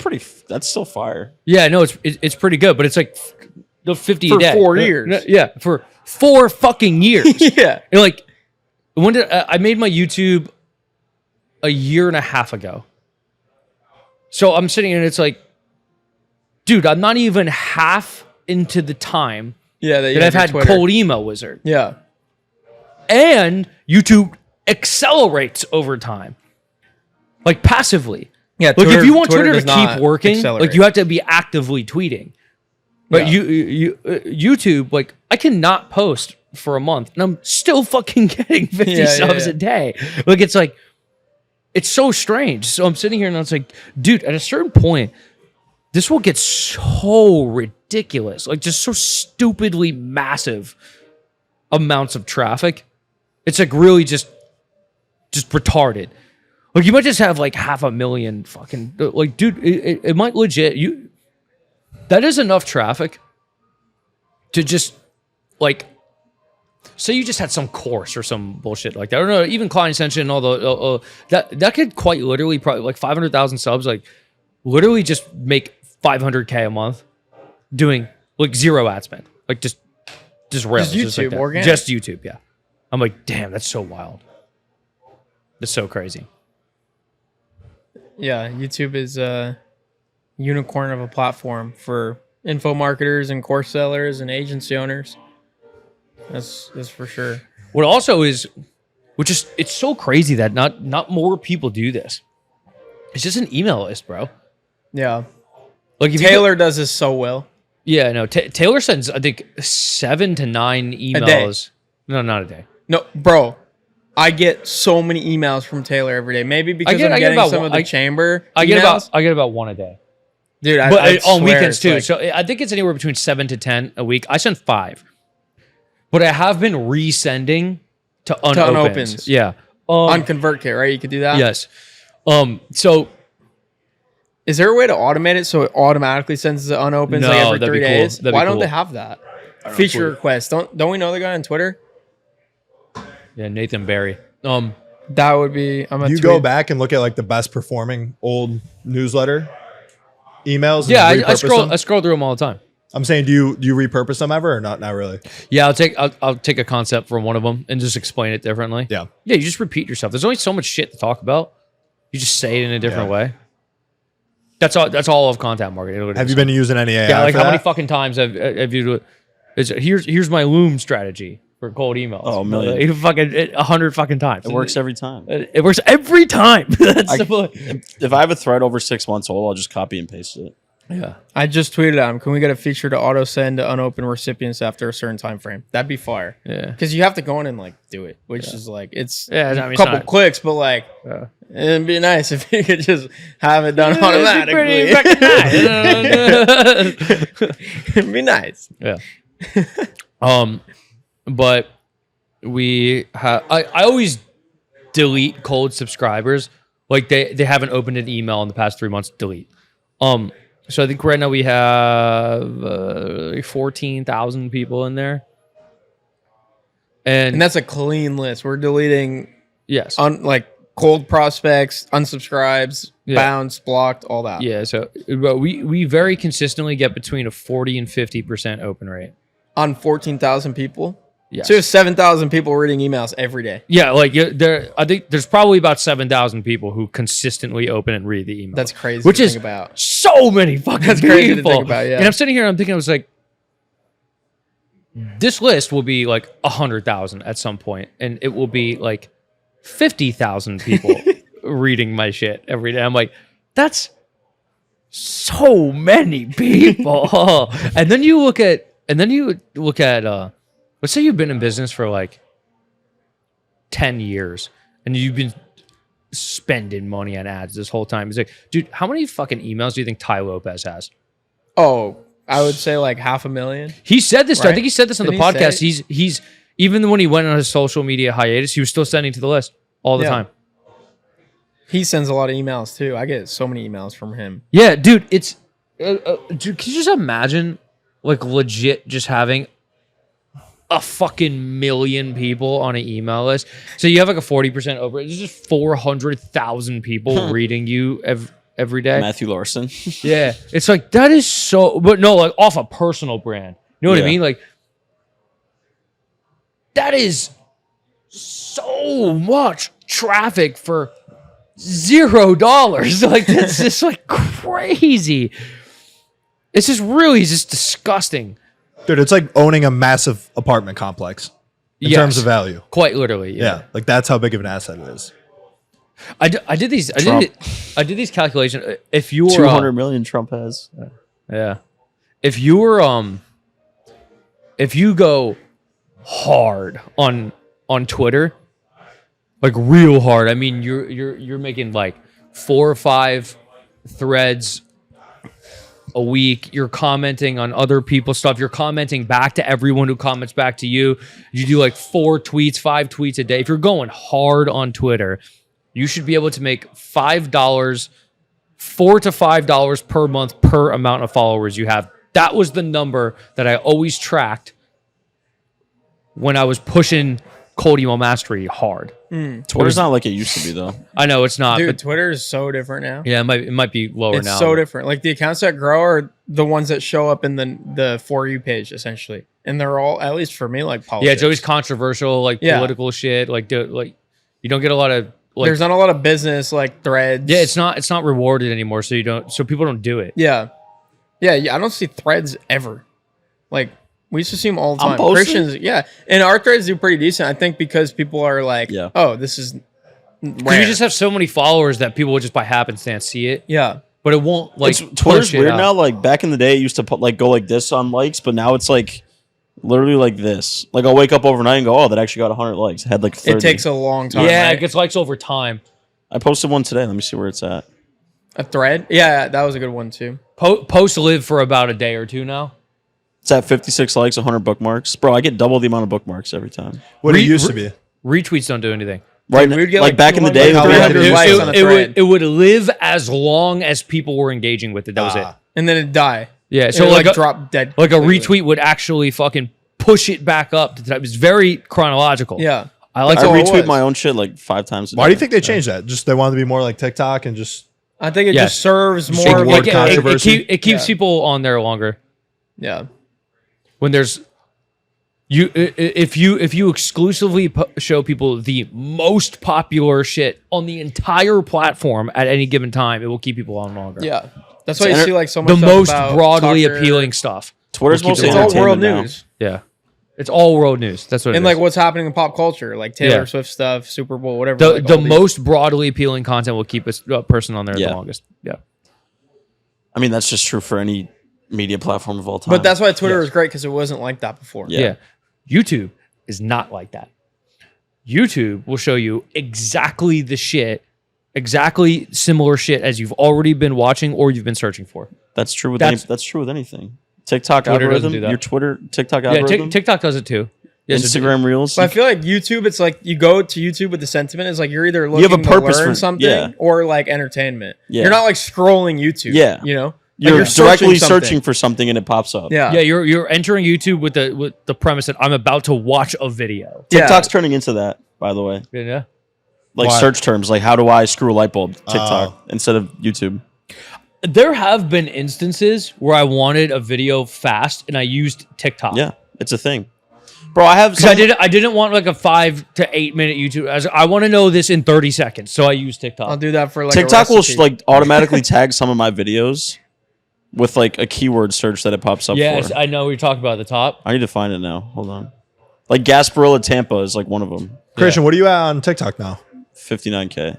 still fire. Yeah, no, it's pretty good, but it's like the 50 for a day. 4 years. Yeah, for 4 fucking years. Yeah. And like when did I made my YouTube a year and a half ago. So I'm sitting here and it's like, dude, I'm not even half into the time that I've had Twitter. Cold Email Wizard. Yeah. And YouTube accelerates over time. Like passively. Yeah, Twitter, like if you want Twitter to keep working, accelerate. Like you have to be actively tweeting. But YouTube, like I cannot post for a month and I'm still fucking getting 50 subs a day. Like it's so strange. So I'm sitting here and I was like, dude, at a certain point, this will get so ridiculous. Like just so stupidly massive amounts of traffic. It's like really just retarded. Like you might just have like 500,000 fucking like, dude, it might legit that is enough traffic to just like say you just had some course or some bullshit like that. I don't know, even client Ascension and all the that could quite literally probably like 500,000 subs, like literally just make 500K a month doing like zero ad spend, like just just Reels, Just like YouTube, that. organic? Just YouTube. Yeah. I'm like, damn, that's so wild. That's so crazy. Yeah, YouTube is a unicorn of a platform for info marketers and course sellers and agency owners. That's for sure. What also is, which is, it's so crazy that not more people do this. It's just an email list, bro. Yeah. Like if Taylor does this so well. Yeah, no. Taylor sends, I think, 7 to 9 emails. No, not a day. No, bro. I get so many emails from Taylor every day. Maybe because I'm getting about some of the chamber. I emails. get about 1 a day. Dude, But I on swear weekends it's too. like- So I think it's anywhere between 7 to 10 a week. I send 5, but I have been resending to unopens. Yeah, on ConvertKit, right? You could do that. yes. So Is there a way to automate it so it automatically sends the unopens like No, every that'd 3 be cool. days? That'd be Why don't cool. they have that? Feature requests. Don't we know the guy on Twitter? yeah, Nathan Barry. That would be. I'm a You go back and look at like the best performing old newsletter emails. Yeah, and I repurpose them? scroll through them all the time. I'm saying, do you repurpose them ever or not? Not really. Yeah, I'll take a concept from one of them and just explain it differently. Yeah. Yeah, you just repeat yourself. There's only so much shit to talk about. You just say it in a different way. That's all of content marketing. Have you been using any AI? Yeah, like for how many that? fucking times have you? Here's my Loom strategy for cold emails. Oh, a million. 100 fucking times. It works every time. It works every time. That's simple. If I have a thread over 6 months old, I'll just copy and paste it. Yeah. I just tweeted at him. Can we get a feature to auto send to unopened recipients after a certain time frame? That'd be fire. Yeah. Because you have to go in and like do it, which is like it's Yeah, I mean, a it's couple not- clicks, but like it'd be nice if you could just have it done automatically. It'd be nice. Yeah. But we have. I always delete cold subscribers. Like they haven't opened an email in the past 3 months. Delete. So I think right now we have 14,000 people in there, and And that's a clean list. We're deleting yes, like cold prospects, unsubscribes, bounce, blocked, all that. yeah. So but we very consistently get between a 40 and 50% open rate. On 14,000 people. Yes. So there's 7,000 people reading emails every day. Yeah, like I think there's probably about 7,000 people who consistently open and read the email. That's crazy. Which to is think about. so many fucking That's people. crazy to think about, yeah. And I'm sitting here and I'm thinking, I was like, this list will be like 100,000 at some point, and it will be like 50,000 people reading my shit every day. I'm like, that's so many people. And then you look at, let's say you've been in business for like 10 years and you've been spending money on ads this whole time. It's like, dude, how many fucking emails do you think Ty Lopez has? Oh, I would say like 500,000. He said this. Right? I think he said this on the Didn't he podcast. say He's even when he went on his social media hiatus, he was still sending to the list all the Yeah. time. He sends a lot of emails too. I get so many emails from him. Yeah, dude, it's dude, can you just imagine like legit just having a fucking million people on an email list? So you have like a 40% over. There's just 400,000 people reading you every day. Matthew Larson. Yeah, it's like that is so, but no, like off a personal brand. You know what I Yeah. mean? Like that is so much traffic for $0. Like that's just like crazy. It's just really just disgusting. Dude, it's like owning a massive apartment complex in Yes. terms of value. Quite literally. Yeah. Like that's how big of an asset it is. I did these. I did these calculations. If you were 200 million Trump has. yeah, if you were if you go hard on Twitter, like real hard. I mean, you're making like 4 or 5 threads a week. You're commenting on other people's stuff. You're commenting back to everyone who comments back to you. You do like 4 tweets, 5 tweets a day. If you're going hard on Twitter, you should be able to make $5, $4 to $5 per month per amount of followers you have. That was the number that I always tracked when I was pushing cold email mastery hard. Twitter's not like it used to be though. I know it's not, Dude, but Twitter is so different now. yeah, it might be lower It's now. so different. Like the accounts that grow are the ones that show up in the For You page essentially, and they're all, at least for me, like politics. Yeah, it's always controversial, like Yeah. political shit. Like you don't get a lot of like. There's not a lot of business like threads. Yeah, it's not rewarded anymore, so people don't do it. Yeah. I don't see threads ever. Like we used to see them all the I'm time. posting? Christians, yeah, and our threads do pretty decent. I think because people are like, Yeah. oh, this is Because rare. you just have so many followers that people will just by happenstance see it, yeah. but it won't like. Twitter's push it weird out. now. Like back in the day, it used to go like this on likes, but now it's like literally like this. Like I'll wake up overnight and go, oh, that actually got 100 likes. It had like 30. It takes a long time. Yeah, right? it gets likes over time. I posted one today. Let me see where it's at. A thread. Yeah, that was a good one too. Posts live for about a day or two now. It's at 56 likes, 100 bookmarks. Bro, I get double the amount of bookmarks every time. What it used to be. Retweets don't do anything. Right, we would get, like like, back in the day, 200, we had 300 to- likes on a thread. It would live as long as people were engaging with it. That was it. And then it die. Yeah, So so it like like drop dead. like a completely. retweet would actually fucking push it back up to the type. It's very chronological. Yeah. I like I That's all it retweet was. my own shit like 5 times a day. Why do you think they changed that? Just they wanted to be more like TikTok and just I think it Yeah. just serves Big more word like controversy. it keeps Yeah. people on there longer. yeah. When there's if you exclusively show people the most popular shit on the entire platform at any given time, it will keep people on longer. Yeah. That's why you enter- see like so much The stuff most about broadly soccer. appealing stuff. Twitter's We'll keep mostly it It's all world entertainment now. news. Yeah, it's all world news. That's what it And is. like what's happening in pop culture, like Taylor Yeah. Swift stuff, Super Bowl, whatever. the like, the all these- most broadly appealing content will keep a person on there Yeah. the longest. Yeah. I mean, that's just true for any media platform of all time. But that's why Twitter was great because it wasn't like that before. Yeah. YouTube is not like that. YouTube will show you exactly the shit, exactly similar shit as you've already been watching or you've been searching for. That's true with That's- true with anything. TikTok Twitter doesn't algorithm, do that. your Twitter TikTok Yeah, algorithm, TikTok does it too. Yes, Instagram Reels. But I feel like YouTube, it's like you go to YouTube with the sentiment is like you're either have looking a purpose to learn for- something yeah. or like entertainment. Yeah. You're not like scrolling YouTube. Yeah. You know? Like, you're directly something. searching for something and it pops up. Yeah. Yeah, you're entering YouTube with the premise that I'm about to watch a video. Yeah. TikTok's turning into that, by the way. Yeah. Like Why? search terms, like how do I screw a light bulb? TikTok Oh. instead of YouTube. There have been instances where I wanted a video fast and I used TikTok. Yeah, it's a thing. Bro, I have Because I didn't want like a 5 to 8 minute YouTube. I want to know this in 30 seconds, so I use TikTok. I'll do that for like TikTok a will recipe. like automatically tag some of my videos with like a keyword search that it pops up Yes, for. I know we talked about at the top. I need to find it now. Hold on. Like Gasparilla Tampa is like one of them. Christian, what are you at on TikTok now? 59K.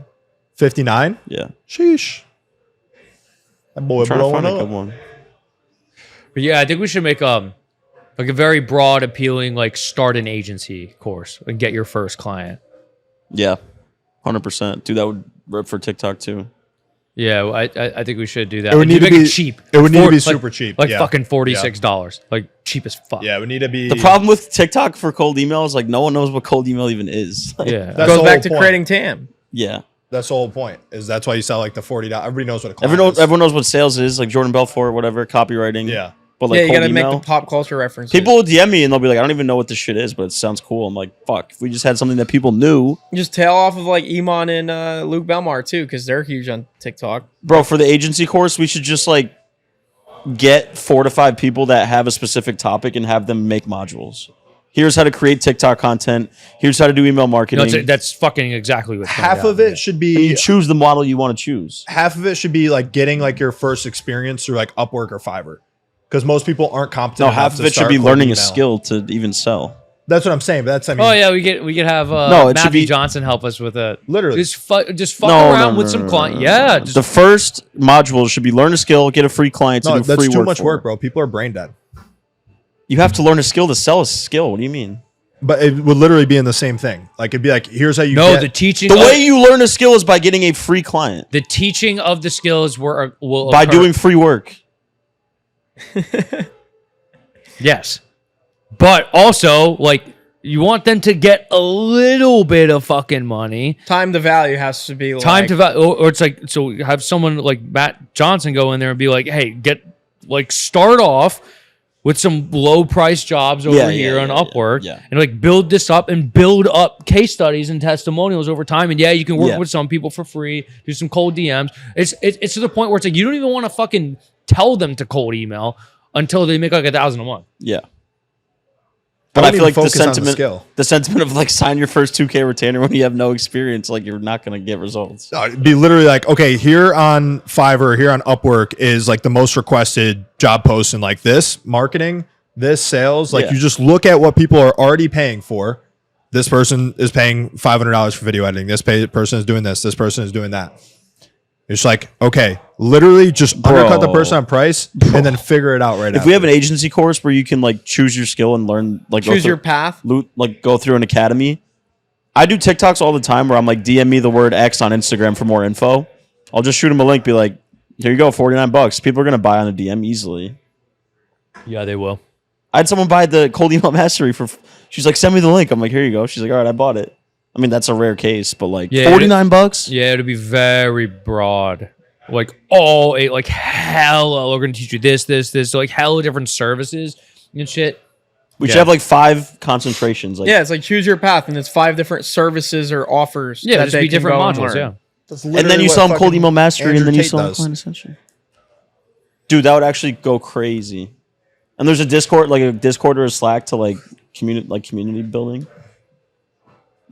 59? Yeah. Sheesh. That boy I'm trying to blowing find a up. good one. But yeah, I think we should make like a very broad, appealing like start an agency course and get your first client. Yeah. 100%. Dude, that would rip for TikTok too. Yeah, I think we should do that. It would And need to make be it cheap. It would need to be Like- super cheap. like yeah. fucking $46, like cheap as fuck. Yeah, it would need to be. The problem with TikTok for cold email is like no one knows what cold email even is. Like, Yeah, That's goes the back whole to point. creating TAM. yeah. That's the whole point. Is that's why you sell like the $40. Everybody knows what a client Everyone, is. everyone knows what sales is, like Jordan Belfort, whatever, copywriting. Yeah. But like Yeah, you cold gotta email. make the pop culture references. People will DM me and they'll be like, I don't even know what this shit is, but it sounds cool. I'm like, fuck. If we just had something that people knew, just tail off of like Iman and Luke Belmar too, because they're huge on TikTok. bro, for the agency course, we should just like get 4 to 5 people that have a specific topic and have them make modules. Here's how to create TikTok content. Here's how to do email No, marketing. that's fucking exactly what's coming half out. of it should And be you choose the model you want to choose. half of it should be like getting like your first experience through like Upwork or Fiverr. Because most people aren't competent. No, enough half of to it should start be cold learning a email. skill to even sell. That's what I'm saying. But that's I mean, Oh yeah, we could have No, it should Matthew be- Johnson help us with it. Literally. just fuck No, around no, with no, some no, client. no, Yeah, no. just The first module should be learn a skill, get a free client to no, do that's free too work much for. work, bro. People are brain dead. You have to learn a skill to sell a skill. What do you mean? But it would literally be in the same thing. Like it'd be like, here's how you no. get. The teaching, The of, way you learn a skill is by getting a free client. the teaching of the skills will By occur- doing free work. yes, but also like you want them to get a little bit of fucking money. Time to value has to be Time like, to or it's like so have someone like Matt Johnson go in there and be like, hey, start off with some low price jobs over here on Upwork and like build this up and build up case studies and testimonials over time. And you can work with some people for free, do some cold DMs. It's to the point where it's like you don't even want to fucking tell them to cold email until they make like $1,000 a month. Yeah. But I feel like the sentiment of like sign your first 2K retainer when you have no experience, like you're not going to get results. It'd be literally like, okay, here on Fiverr, here on Upwork is like the most requested job post in like this marketing, this sales. Like you just look at what people are already paying for. This person is paying $500 for video editing. This person is doing this. This person is doing that. It's like, okay, literally just undercut the person on price and then figure it out right now. If we have an agency course where you can like choose your skill and learn, like choose your path, like go through an academy. I do TikToks all the time where I'm like, DM me the word X on Instagram for more info. I'll just shoot them a link, be like, here you go, $49. People are going to buy on a DM easily. Yeah, they will. I had someone buy the cold email mastery she's like, send me the link. I'm like, here you go. She's like, all right, I bought it. I mean, that's a rare case, but like $49. Yeah, it'll be very broad. Like all eight, like hella. We're gonna teach you this. So like hella different services and shit. We should have like 5 concentrations. Like, it's like choose your path, and it's 5 different services or offers. Yeah, there's be different modules. Yeah, and then you sell them cold email mastery, and then you sell them client Ascension. Dude, that would actually go crazy. And there's a Discord, like a Discord or a Slack to like community building.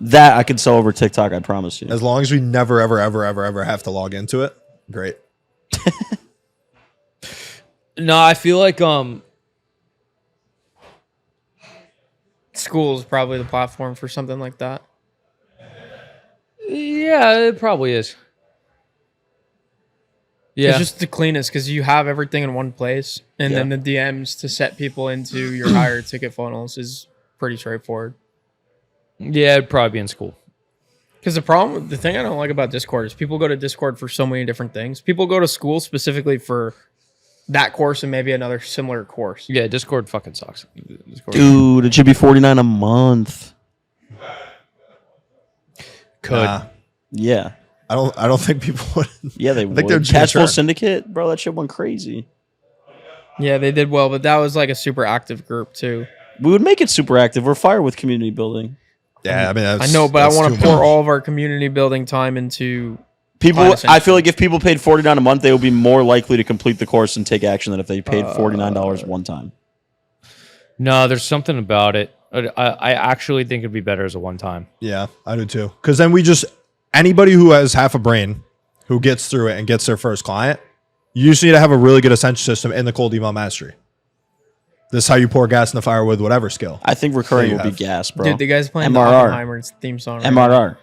That I could sell over TikTok, I promise you. As long as we never, ever have to log into it, great. No, I feel like school is probably the platform for something like that. Yeah, it probably is. Yeah, it's just the cleanest because you have everything in one place, and then the DMs to set people into your higher ticket funnels is pretty straightforward. Yeah, it'd probably be in school. Because the thing I don't like about Discord is people go to Discord for so many different things. People go to school specifically for that course and maybe another similar course. Yeah, Discord fucking sucks. Dude, it should be $49 a month. Could. Yeah. I don't think people would. Yeah, they would. Cashflow Syndicate, bro, that shit went crazy. Yeah, they did well, but that was like a super active group too. We would make it super active. We're fire with community building. Yeah, I mean, I know, but I want to pour all of our community building time into people. I feel like if people paid $49 a month, they would be more likely to complete the course and take action than if they paid $49 one time. No, there's something about it. I actually think it'd be better as a one time. Yeah, I do too. Because then anybody who has half a brain who gets through it and gets their first client, you just need to have a really good Ascension system in the cold email mastery. This is how you pour gas in the fire with whatever skill. I think recurring will be gas, bro. Dude, the guy's playing the Oppenheimer's theme song. MRR.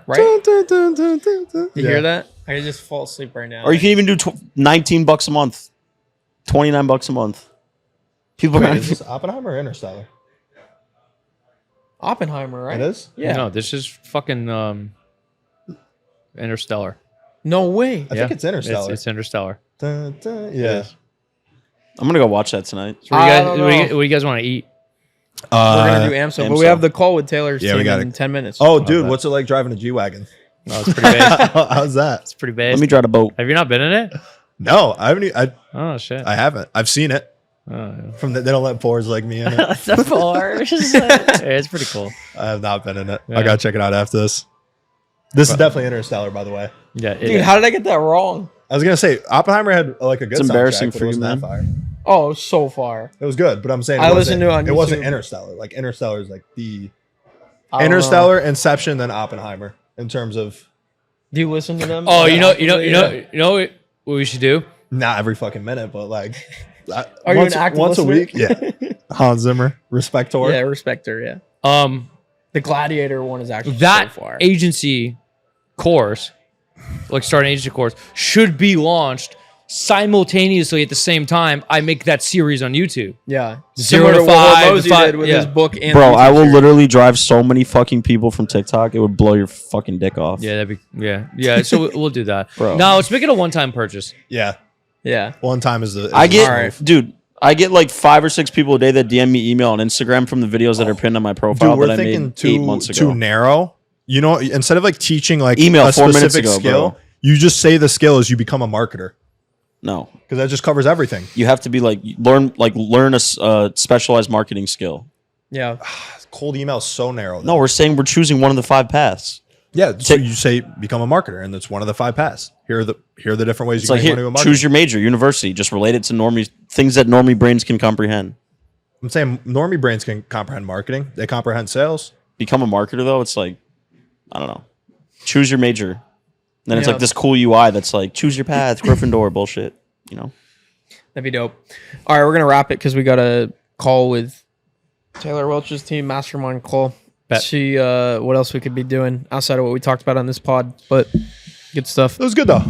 Right? You hear that? I can just fall asleep right now. Or you can even do $19 a month. $29 a month. People Wait, is this Oppenheimer or Interstellar? Oppenheimer, right? It is? Yeah. No, this is fucking Interstellar. No way. I think it's Interstellar. It's Interstellar. Yeah. I'm going to go watch that tonight. So what do you guys want to eat? We're going to do AMSO, but we have the call with Taylor's team in 10 minutes. Oh, dude, what's it like driving a G-Wagon? Oh, it's pretty bad. How's that? It's pretty bad. Let me drive a boat. Have you not been in it? No, I haven't. Oh, shit. I haven't. I've seen it. Oh, yeah. They don't let poors like me in it. The Pours. Yeah, it's pretty cool. I have not been in it. Yeah. I gotta check it out after this. This is definitely Interstellar, by the way. Yeah, dude, how did I get that wrong? I was gonna say Oppenheimer had like a good. It's embarrassing soundtrack, for you, man. fire. Oh, so far. It was good, but I'm saying I listened to it on YouTube. It wasn't Interstellar. Like Interstellar is like the Interstellar, Inception, then Oppenheimer in terms of. Do you listen to them? Oh, you know what we should do? Not every fucking minute, but like. Are you an active once listener? a week? Yeah. Hans Zimmer, Respector. Yeah, Respector. Yeah. The Gladiator one is actually that so far. agency course, like starting agency course, should be launched simultaneously at the same time. I make that series on YouTube. Yeah. 0 to 5. What Mosey did with his book and bro, I will literally drive so many fucking people from TikTok. It would blow your fucking dick off. Yeah, that'd be yeah. So we'll do that, bro. No, let's make it a one-time purchase. Yeah. Yeah. One time is the. Dude, I get like 5 or 6 people a day that DM me email on Instagram from the videos that are pinned on my profile. Dude, we're that thinking I made 8 months ago. Too narrow. You know, instead of like teaching like email a 4 minutes specific ago, skill, bro. you just say the skill as you become a marketer. No, because that just covers everything. you have to be learn a specialized marketing skill. Yeah. Cold email is so narrow. No, we're saying we're choosing one of the 5 paths. Yeah, so you say become a marketer, and it's one of the 5 paths. Here are the different ways It's you like can make money with marketing. choose your major, university, just relate it to normie things that normie brains can comprehend. I'm saying normie brains can comprehend marketing. They comprehend sales. Become a marketer though, it's like, I don't know. Choose your major. And then it's Yeah. like this cool UI that's like choose your path, Gryffindor bullshit. You know. That'd be dope. All right, we're gonna wrap it because we got a call with Taylor Welch's team, Mastermind call. Bet. See what else we could be doing outside of what we talked about on this pod, but good stuff. It was good though.